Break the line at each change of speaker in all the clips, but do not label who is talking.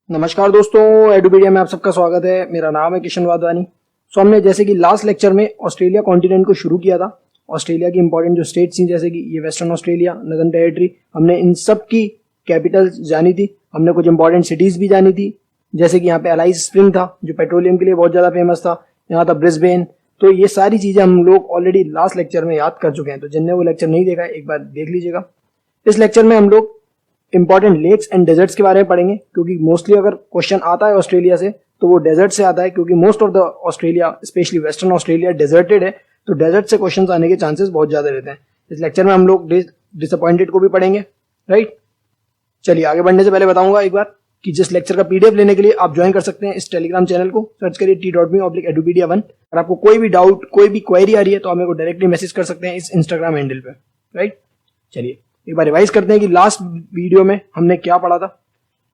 नमस्कार दोस्तों, एडुपीडिया में आप सबका स्वागत है। मेरा नाम है किशन वाधवानी। हमने जैसे कि लास्ट लेक्चर में ऑस्ट्रेलिया कॉन्टिनेंट को शुरू किया था। ऑस्ट्रेलिया की इंपॉर्टेंट जो स्टेट्स थी जैसे कि ये वेस्टर्न ऑस्ट्रेलिया, नदर्न टेरिटरी, हमने इन सब की कैपिटल्स जानी थी। हमने कुछ इंपॉर्टेंट सिटीज़ भी जानी थी, जैसे कि यहाँ पे एलाइस स्प्रिंग था जो पेट्रोलियम के लिए बहुत ज़्यादा फेमस था। यहाँ था ब्रिस्बेन। तो ये सारी चीज़ें हम लोग ऑलरेडी लास्ट लेक्चर में याद कर चुके हैं, तो जिनने वो लेक्चर नहीं देखा है एक बार देख लीजिएगा। इस लेक्चर में हम लोग इंपॉर्टेंट लेक्स एंड डेजर्ट्स के बारे में पढ़ेंगे, क्योंकि मोस्टली अगर क्वेश्चन आता है ऑस्ट्रेलिया से तो वो डेजर्ट से आता है, क्योंकि most of the Australia specially western Australia deserted है, तो डेजर्ट से क्वेश्चन आने के चांसेस बहुत ज़्यादा रहते हैं। इस लेक्चर में हम लोग डिसअपॉइंटेड को भी पढ़ेंगे, राइट। चलिए आगे बढ़ने से पहले बताऊंगा एक बार कि जिस लेक्चर का पीडीएफ लेने के लिए आप ज्वाइन कर सकते हैं इस टेलीग्राम चैनल को, सर्च करिए t.me/edupedia1। अगर आपको कोई भी डाउट, कोई भी क्वेरी आ रही है तो आप मेरे को डायरेक्टली मैसेज कर सकते हैं इस इंस्टाग्राम हैंडल पे, राइट। चलिए एक बार रिवाइज करते हैं कि लास्ट वीडियो में हमने क्या पढ़ा था।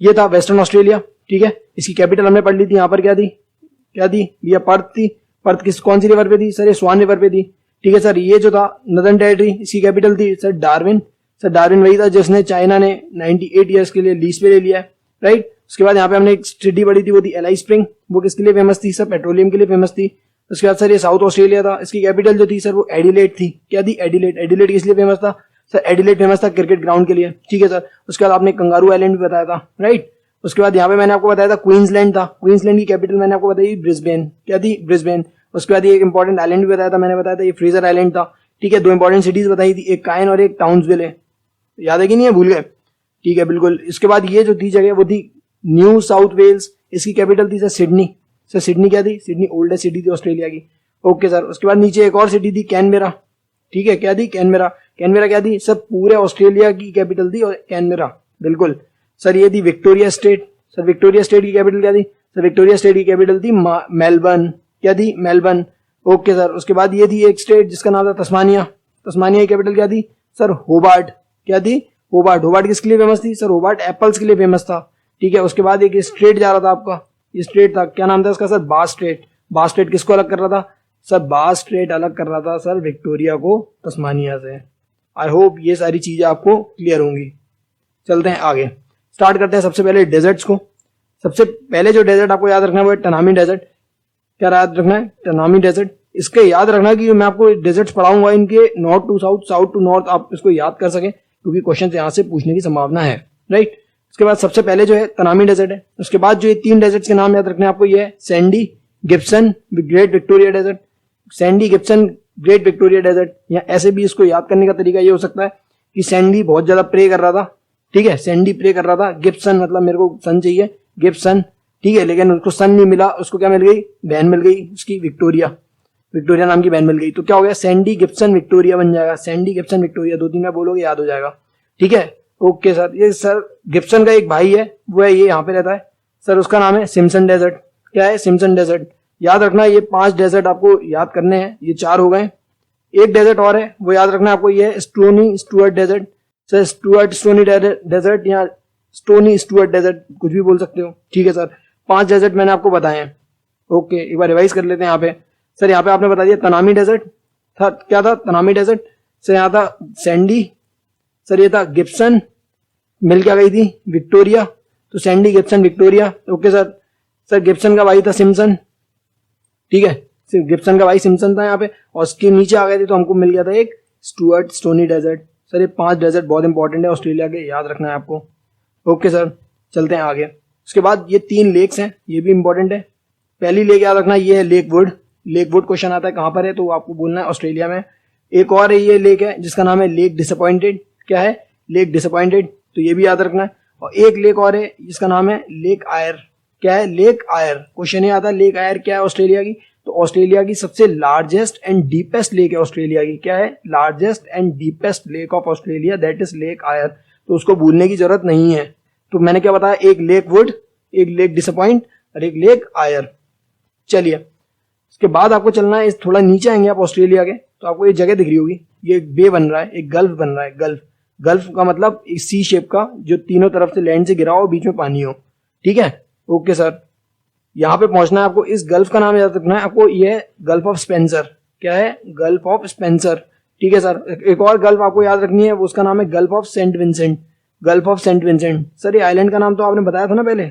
ये था वेस्टर्न ऑस्ट्रेलिया, ठीक है। इसकी कैपिटल हमने पढ़ ली थी। यहाँ पर क्या थी भैया? पर्थ थी। पर्थ कौन सी रिवर पे थी सर? ये स्वान रिवर पे थी, ठीक है सर। ये जो था नदर्न टेरिटरी, इसकी कैपिटल थी सर डार्विन। सर डार्विन वही था जिसने चाइना ने 98 ईयर्स के लिए लीज पे ले लिया है, राइट। उसके बाद यहाँ पे हमने एक सिटी पढ़ी थी, वो थी एलाइस स्प्रिंग। वो किसके लिए फेमस थी सर? पेट्रोलियम के लिए फेमस थी। उसके बाद सर ये साउथ ऑस्ट्रेलिया था, इसकी कैपिटल जो थी सर वो एडिलेड थी। क्या थी? एडिलेड। एडिलेड किस लिए फेमस था सर? एडिलेड फेमस था क्रिकेट ग्राउंड के लिए, ठीक है सर। उसके बाद आपने कंगारू आइलैंड भी बताया था, राइट। उसके बाद यहाँ पे मैंने आपको बताया था क्वींसलैंड था। क्वींसलैंड की कैपिटल मैंने आपको बताई ब्रिस्बेन। क्या थी? ब्रिस्बेन। उसके बाद ये एक इंपॉर्टेंट आइलैंड भी बताया था, मैंने बताया था ये फ्रेजर आइलैंड था, ठीक है। दो इंपॉर्टेंट सिटीज बताई थी, एक कायन और एक टाउन्सविल है। याद है कि नहीं है? भूल गए? ठीक है, बिल्कुल। इसके बाद ये जो थी जगह वो थी न्यू साउथ वेल्स। इसकी कैपिटल थी सर सिडनी। सर सिडनी क्या थी? सिडनी ओल्डेस्ट सिटी थी ऑस्ट्रेलिया की, ओके सर। उसके बाद नीचे एक और सिटी थी कैनबेरा, ठीक है। क्या थी? कैनबेरा। कैनबेरा क्या थी? सब पूरे ऑस्ट्रेलिया की कैपिटल थी और कैनबेरा, बिल्कुल सर। ये थी Victoria state. Sir Victoria state की कैपिटल क्या थी? सर विक्टोरिया स्टेट की कैपिटल थी मेलबर्न। क्या थी? Melbourne, okay sir. उसके बाद ये थी एक स्टेट जिसका नाम था तस्मानिया। तस्मानिया की कैपिटल क्या थी सर? होबार्ट। क्या थी? होबार्ट। होबार्ट किसके लिए फेमस थी सर? होबार्ट एप्पल्स के लिए फेमस था, ठीक है। उसके बाद एक स्ट्रेट जा रहा था आपका, ये स्ट्रेट था, क्या नाम था इसका सर? बास स्ट्रेट। बास स्ट्रेट किसको अलग कर रहा था सर? बास स्ट्रेट अलग कर रहा था सर विक्टोरिया को तस्मानिया से। आई होप ये सारी चीजें आपको क्लियर होंगी। चलते हैं आगे, स्टार्ट करते हैं सबसे पहले डेजर्ट्स को। सबसे पहले जो डेजर्ट आपको याद रखना है वो है टनामी डेजर्ट। क्या याद रखना है? Tanami Desert. इसके याद रखना कि मैं आपको डेजर्ट्स पढ़ाऊंगा इनके north to south, south to north, आप इसको याद कर सकें क्योंकि क्वेश्चन यहाँ से पूछने की संभावना है, राइट। उसके बाद सबसे पहले जो है तनामी डेजर्ट है। उसके बाद जो ये तीन डेजर्ट्स के नाम याद रखने हैं आपको, ये है Sandy, Gibson, Great Victoria Desert. Sandy, Gibson, Great Victoria Desert, या ऐसे भी इसको याद करने का तरीका ये हो सकता है कि सैंडी बहुत ज्यादा प्रे कर रहा था, ठीक है। सैंडी प्रे कर रहा था। गिब्सन मतलब मेरे को सन चाहिए, गिब्सन, ठीक है। लेकिन उसको सन नहीं मिला, उसको क्या मिल गई? बहन मिल गई उसकी, विक्टोरिया। विक्टोरिया नाम की बहन मिल गई, तो क्या हो गया? सैंडी गिब्सन विक्टोरिया बन जाएगा। सैंडी गिब्सन विक्टोरिया, दो तीन बार बोलोगे याद हो जाएगा, ठीक है। Okay sir. ये सर गिब्सन का एक भाई है, वो है ये यहाँ पे रहता है सर, उसका नाम है सिम्पसन डेजर्ट। क्या है? Simpson Desert. याद रखना ये 5 डेजर्ट आपको याद करने हैं, ये 4 हो गए। एक डेजर्ट और है वो याद रखना आपको, ये है Stony Stuart Desert. Sir Stuart Stony Desert या स्टोनी स्टुअर्ट डेजर्ट, कुछ भी बोल सकते हो, ठीक है सर। 5 डेजर्ट मैंने आपको बताए हैं, ओके। एक बार रिवाइज कर लेते हैं यहाँ पे। सर यहाँ पे आपने बता दिया तनामी डेजर्ट था, क्या था? Tanami desert. सर यहाँ था सैंडी, सर ये था गिब्सन, मिल क्या गई थी? विक्टोरिया। तो Sandy, Gibson, Victoria, okay sir. Sir Gibson का भाई था सिम्पसन, ठीक है। सिर्फ गिब्सन का भाई सिम्पसन था यहाँ पे, और उसके नीचे आ गए थे तो हमको मिल गया था एक स्टुअर्ट स्टोनी डेजर्ट। सर ये 5 डेजर्ट बहुत इंपॉर्टेंट है ऑस्ट्रेलिया के, याद रखना है आपको, ओके सर। चलते हैं आगे। उसके बाद ये 3 लेक्स हैं, ये भी इंपॉर्टेंट है। पहली लेक याद रखना, ये है lake would. Lake would question आता है कहाँ पर है, तो आपको बोलना है ऑस्ट्रेलिया में। एक और है ये लेक है जिसका नाम है लेक डिसअपॉइंटेड। क्या है? लेक डिसअपॉइंटेड, तो ये भी याद रखना है। और एक लेक और है जिसका नाम है लेक आयर। क्या है? लेक आयर। क्वेश्चन ये आता है लेक आयर क्या है ऑस्ट्रेलिया की, तो ऑस्ट्रेलिया की सबसे लार्जेस्ट एंड डीपेस्ट लेक है ऑस्ट्रेलिया की। क्या है? Largest and deepest lake of Australia, that is lake Eyre. तो उसको भूलने की जरूरत नहीं है। तो मैंने क्या बताया? एक लेक वुड, एक लेक डिसअपॉइंट और एक लेक आयर। चलिए उसके बाद आपको चलना है, थोड़ा नीचे आएंगे आप ऑस्ट्रेलिया के, तो आपको ये जगह दिख रही होगी, ये एक बे बन रहा है, एक गल्फ बन रहा है। गल्फ, गल्फ का मतलब एक सी शेप का जो तीनों तरफ से लैंड से घिरा हो, बीच में पानी हो, ठीक है, ओके सर। यहाँ पे पहुंचना है आपको। इस गल्फ का नाम याद रखना है आपको, ये है गल्फ ऑफ स्पेंसर। क्या है? गल्फ ऑफ स्पेंसर, ठीक है सर। एक और गल्फ आपको याद रखनी है, उसका नाम है Gulf of Saint Vincent. Gulf of Saint Vincent. Sir ये आइलैंड का नाम तो आपने बताया था ना पहले,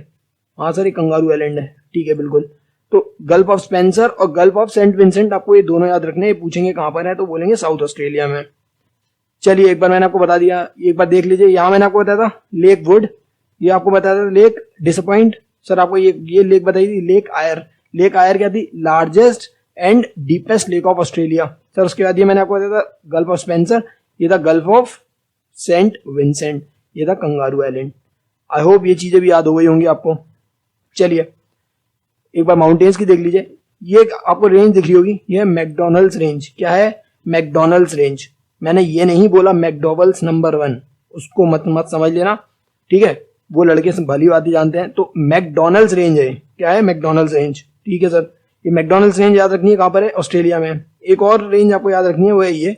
हाँ सर, ये कंगारू आइलैंड है, ठीक है बिल्कुल। तो गल्फ ऑफ स्पेंसर और गल्फ ऑफ सेंट विंसेंट आपको ये दोनों याद रखने हैं। ये पूछेंगे कहाँ पर है तो बोलेंगे साउथ ऑस्ट्रेलिया में। चलिए एक बार मैंने आपको बता दिया, एक बार देख लीजिए। यहाँ मैंने आपको बताया था लेक वुड, ये आपको बताया था लेक डिसअपॉइंट। सर आपको ये लेक बताई थी लेक आयर। लेक आयर क्या थी? Largest and deepest lake of Australia. Sir उसके बाद ये मैंने आपको बताया था गल्फ ऑफ स्पेंसर, ये था गल्फ ऑफ सेंट विंसेंट, ये था कंगारू आइलैंड। आई होप ये चीजें भी याद हो गई होंगी आपको। चलिए एक बार माउंटेन्स की देख लीजिए। ये आपको रेंज दिख रही होगी, ये है मैकडोनल्ड्स रेंज। क्या है? McDonald's range. मैंने ये नहीं बोला मैकडॉवेल्स नंबर 1, उसको मत समझ लेना, ठीक है? वो लड़के से भली बात ही जानते हैं। तो मैकडोनल्ड्स रेंज है। क्या है? मैकडोनल्ड्स रेंज, ठीक है सर। ये मैकडोनल्ड्स रेंज याद रखनी है, कहाँ पर है? ऑस्ट्रेलिया में। एक और रेंज आपको याद रखनी है, वो है ये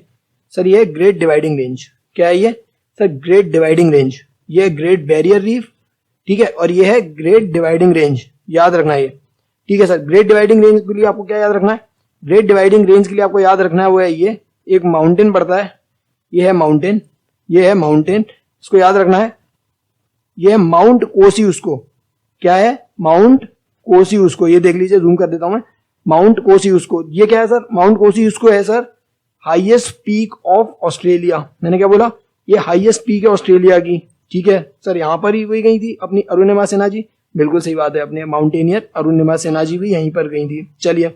सर, ये ग्रेट डिवाइडिंग रेंज। क्या है ये सर? Great dividing range. ये ग्रेट बैरियर रीफ, ठीक है, और ये है ग्रेट डिवाइडिंग रेंज, याद रखना है ये, ठीक है सर। ग्रेट डिवाइडिंग रेंज के लिए आपको क्या याद रखना है? ग्रेट डिवाइडिंग रेंज के लिए आपको याद रखना है वो है ये, एक माउंटेन पड़ता है, ये है माउंटेन, ये है माउंटेन, इसको याद रखना है। ये है माउंट कोसियुस्को। क्या है? माउंट कोसियुस्को। ये देख लीजिए, जूम कर देता हूं मैं, माउंट कोसियुस्को। ये क्या है सर? माउंट कोसियुस्को है sir highest peak of Australia. मैंने क्या बोला? ये हाईएस्ट पीक है ऑस्ट्रेलिया की, ठीक है सर। यहाँ पर ही वही गई थी अपनी अरुणिमा सिन्हा जी, बिल्कुल सही बात है, अपने माउंटेनियर अरुणिमा सिन्हा जी भी यहीं पर गई थी। चलिए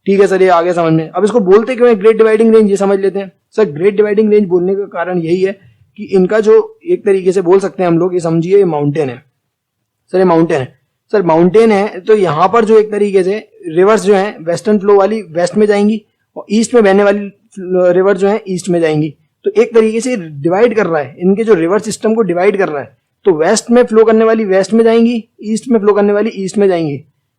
ठीक है सर, ये आगे समझ में। अब इसको बोलते क्यों है ग्रेट डिवाइडिंग रेंज, ये समझ लेते हैं सर। ग्रेट डिवाइडिंग रेंज बोलने का कारण यही है कि इनका जो एक तरीके से बोल सकते हैं हम लोग, ये समझिए ये माउंटेन है सर, ये माउंटेन है सर। माउंटेन है तो यहाँ पर जो एक तरीके से रिवर्स जो है वेस्टर्न फ्लो वाली वेस्ट में जाएंगी और ईस्ट में बहने वाली रिवर जो है ईस्ट में जाएंगी। तो एक तरीके से डिवाइड कर रहा है, इनके जो रिवर सिस्टम को डिवाइड कर रहा है। तो वेस्ट में फ्लो करने वाली वेस्ट में जाएंगी, ईस्ट में फ्लो करने वाली ईस्ट में जाएंगी।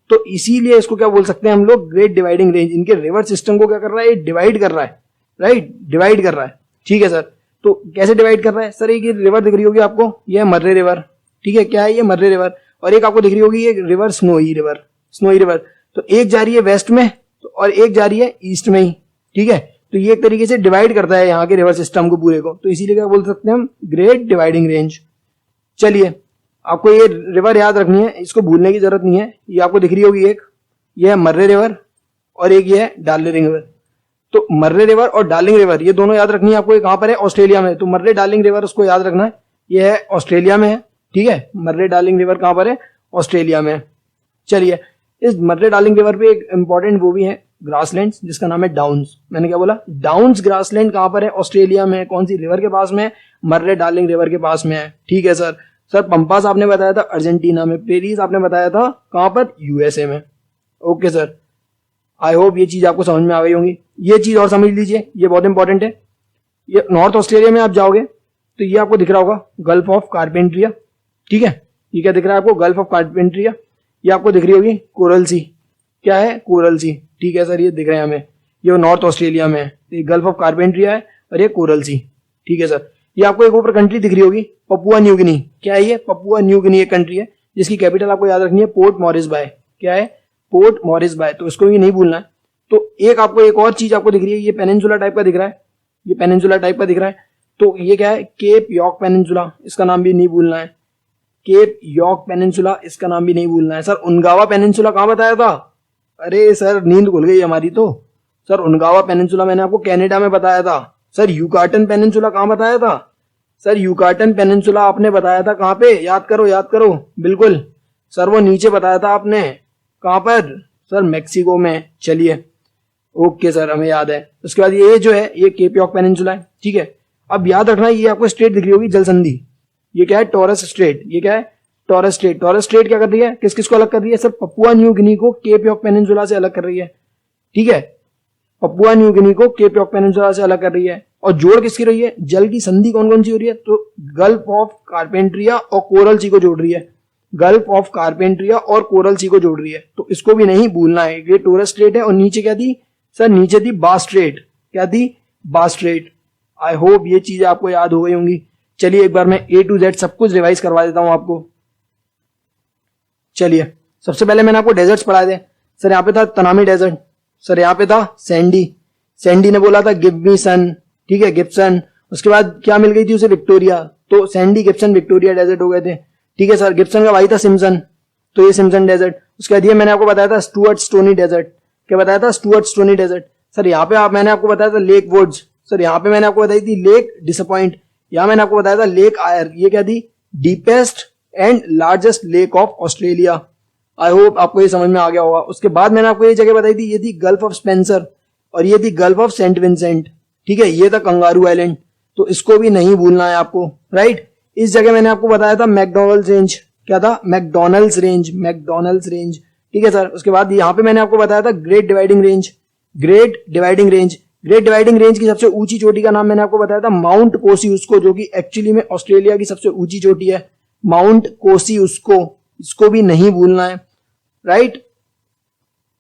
तो इसीलिए इसको क्या बोल सकते हैं हम लोग? Great dividing range. इनके रिवर सिस्टम को क्या कर रहा है? डिवाइड कर रहा है, राइट, डिवाइड कर रहा है, ठीक है सर। तो कैसे डिवाइड कर रहा है सर? एक रिवर दिख रही होगी आपको, ये है मर्रे रिवर, ठीक है। क्या है? ये मर्रे रिवर। और एक आपको दिख रही होगी ये river snowy river, snowy river. तो एक जा रही है वेस्ट में और एक जा रही है ईस्ट में ही, ठीक है। तो ये एक तरीके से डिवाइड करता है यहाँ के रिवर सिस्टम को पूरे को। तो इसीलिए क्या बोल सकते हैं हम? Great dividing range. चलिए आपको ये रिवर याद रखनी है, इसको भूलने की जरूरत नहीं है। ये आपको दिख रही होगी, एक ये है मर्रे रिवर और एक ये है डार्लिंग रिवर। तो मर्रे रिवर और डार्लिंग रिवर ये दोनों याद रखनी है आपको। कहाँ पर है? ऑस्ट्रेलिया में। तो मर्रे डार्लिंग रिवर उसको याद रखना है, ये है ऑस्ट्रेलिया में है, ठीक है। मर्रे डार्लिंग रिवर कहाँ पर है? ऑस्ट्रेलिया में। चलिए इस मर्रे डार्लिंग रिवर पे एक इंपॉर्टेंट वो भी है ग्रासलैंड, जिसका नाम है डाउन्स। मैंने क्या बोला? डाउन्स ग्रासलैंड कहाँ पर है? ऑस्ट्रेलिया में। कौन सी रिवर के पास में है? मर्रे डार्लिंग रिवर के पास में है, ठीक है सर। सर पंपास आपने बताया था अर्जेंटीना में, पेरिस आपने बताया था कहाँ पर? यूएसए में। ओके सर, आई होप ये चीज आपको समझ में आ गई होंगी। ये चीज और समझ लीजिए, ये बहुत इंपॉर्टेंट है। ये नॉर्थ ऑस्ट्रेलिया में आप जाओगे तो ये आपको दिख रहा होगा गल्फ ऑफ कारपेंट्रिया, ठीक है। ये क्या दिख रहा है आपको? Gulf of Carpentaria. ये आपको दिख रही होगी कोरल सी। क्या है? कोरल सी, ठीक है सर। ये दिख रहे हैं हमें, ये नॉर्थ ऑस्ट्रेलिया में है, ये गल्फ ऑफ कारपेंट्रिया है और ये कोरल सी, ठीक है सर। ये आपको एक ऊपर कंट्री दिख रही होगी पपुआ न्यू गिनी। क्या है ये? पपुआ न्यू गिनी एक कंट्री है जिसकी कैपिटल आपको याद रखनी है पोर्ट मॉरिस बाय। क्या है? Port Moresby. तो इसको भी नहीं भूलना है। तो एक आपको एक और चीज आपको दिख रही है, ये पेनिनसुला टाइप का दिख रहा है, ये पेनिनसुला टाइप का दिख रहा है। तो ये क्या है? केप यॉर्क पेनिनसुला, इसका नाम भी नहीं भूलना है। केप यॉर्क पेनिनसुला, इसका नाम भी नहीं भूलना है। सर उनगावा पेनिनसुला कहाँ बताया था? अरे सर नींद खुल गई हमारी। तो सर उनगावा पेनिनसुला मैंने आपको कनाडा में बताया था। सर यूकाटन पेनिनसुला कहाँ बताया था? सर यूकाटन पेनिनसुला आपने बताया था कहाँ पे? याद करो, याद करो, बिल्कुल सर वो नीचे बताया था आपने। कहाँ पर? सर मैक्सिको में। चलिए ओके सर, हमें याद है। उसके बाद ये जो है ये केप यॉर्क पेनिनसुला है, ठीक है। अब याद रखना ये आपको स्टेट दिख रही होगी जल संधि। ये क्या है? Taurus straight. ये क्या है? Taurus straight. टॉरस स्ट्रेट क्या कर रही है? किस किस को अलग कर रही है? सर पपुआ न्यू गिनी को केप यॉर्क पेनिनसुला से अलग कर रही है, ठीक है। पपुआ न्यू गिनी को केप यॉर्क पेनिनसुला से अलग कर रही है। और जोड़ किसकी रही है? जल की संधि कौन कौन सी हो रही है? तो गल्फ ऑफ कारपेंट्रिया और कोरल सी को जोड़ रही है। गल्फ ऑफ कारपेंट्रिया और कोरल सी को जोड़ रही है। तो इसको भी नहीं भूलना है। ये टॉरस स्ट्रेट है और नीचे क्या थी सर? नीचे थी बास स्ट्रेट। क्या थी? बास स्ट्रेट। आई होप ये चीजें आपको याद हो गई होंगी। चलिए एक बार मैं A to Z सब कुछ रिवाइज करवा देता हूं आपको। चलिए सबसे पहले मैंने आपको डेजर्ट्स पढ़ाए थे। सर यहाँ पे था तनामी डेजर्ट, सर यहाँ पे था सैंडी। सैंडी ने बोला था गिव मी सन, ठीक है, गिब्सन। उसके बाद क्या मिल गई थी उसे? विक्टोरिया। तो सैंडी, गिब्सन, विक्टोरिया डेजर्ट हो गए थे, ठीक है सर। गिब्सन का भाई था सिम्सन, तो ये सिम्पसन डेजर्ट। उसके बाद ये मैंने आपको बताया था स्टुअर्ट स्टोनी डेजर्ट। क्या बताया था? Stuart Stony desert. सर यहाँ पे मैंने आपको बताया था लेक वुड्स। सर यहाँ पे मैंने आपको बताई थी लेक डिसअपॉइंट। यहाँ मैंने आपको बताया था लेक आयर। ये क्या थी? Deepest and largest lake of Australia. I hope आपको ये समझ में आ गया होगा। उसके बाद मैंने आपको ये जगह बताई थी, ये थी गल्फ ऑफ स्पेंसर और ये थी गल्फ ऑफ सेंट विंसेंट। ठीक है, ये था कंगारू आइलैंड, तो इसको भी नहीं भूलना है आपको, राइट। इस जगह मैंने आपको बताया था मैकडोनल्ड्स रेंज। क्या था? McDonald's range, McDonald's range. ठीक है सर। उसके बाद यहाँ पे मैंने आपको बताया था great dividing range. Great dividing range, great dividing range की सबसे ऊंची चोटी का नाम मैंने आपको बताया था माउंट कोसियुस्को, जो कि एक्चुअली में ऑस्ट्रेलिया की सबसे ऊंची चोटी है, माउंट कोसियुस्को। इसको भी नहीं भूलना है, राइट।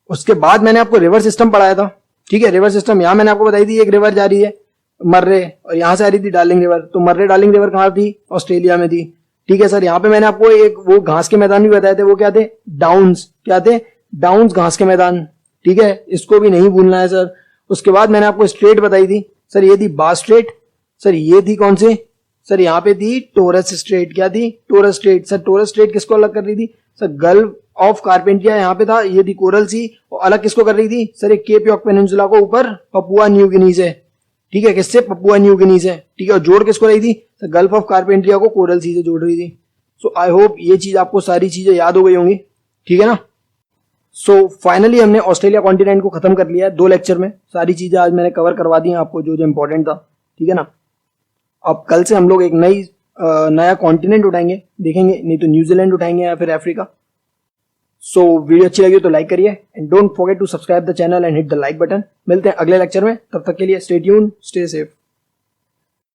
उसके बाद मैंने आपको रिवर सिस्टम पढ़ाया था। ठीक है, रिवर सिस्टम यहाँ मैंने आपको बताई थी एक रिवर जा रही है मर्रे और यहाँ से आ रही थी डार्लिंग रिवर। तो मर्रे डार्लिंग रिवर कहाँ थी? ऑस्ट्रेलिया में थी। ठीक है सर। यहाँ पे मैंने आपको एक वो घास के मैदान भी बताए थे, वो क्या थे? डाउन्स। क्या थे? डाउन्स, घास के मैदान। ठीक है, इसको भी नहीं भूलना है सर। उसके बाद मैंने आपको स्ट्रेट बताई थी सर, ये थी बास स्ट्रेट। सर ये थी कौन सी? सर यहाँ पे थी टोरस स्ट्रेट। क्या थी? Torres Strait. Sir Torres Strait किसको अलग कर रही थी? सर गल्फ ऑफ कारपेंटिया यहाँ पे था, ये थी कोरल सी। और अलग किसको कर रही थी? सर एक केप यॉर्क पेनिनसुला को ऊपर पपुआ न्यू गिनी से। ठीक है, किससे? पपुआ न्यू गिनी से। ठीक है, और जोड़ किसको रही थी? सर गल्फ ऑफ कारपेंटिया को कोरल सी से जोड़ रही थी। सो आई होप ये चीज आपको सारी चीजें याद हो गई होंगी। ठीक है ना। सो फाइनली हमने ऑस्ट्रेलिया कॉन्टिनेंट को खत्म कर लिया है 2 लेक्चर में। सारी चीजें आज मैंने कवर करवा दी हैं आपको, जो जो इंपॉर्टेंट था। ठीक है ना। अब कल से हम लोग एक नया कॉन्टिनेंट उठाएंगे, देखेंगे, नहीं तो न्यूजीलैंड उठाएंगे या फिर अफ्रीका। सो वीडियो अच्छी लगी तो लाइक करिए and don't forget to subscribe the channel and hit the like button. मिलते हैं अगले लेक्चर में, तब तक के लिए स्टे ट्यून्ड, स्टे सेफ।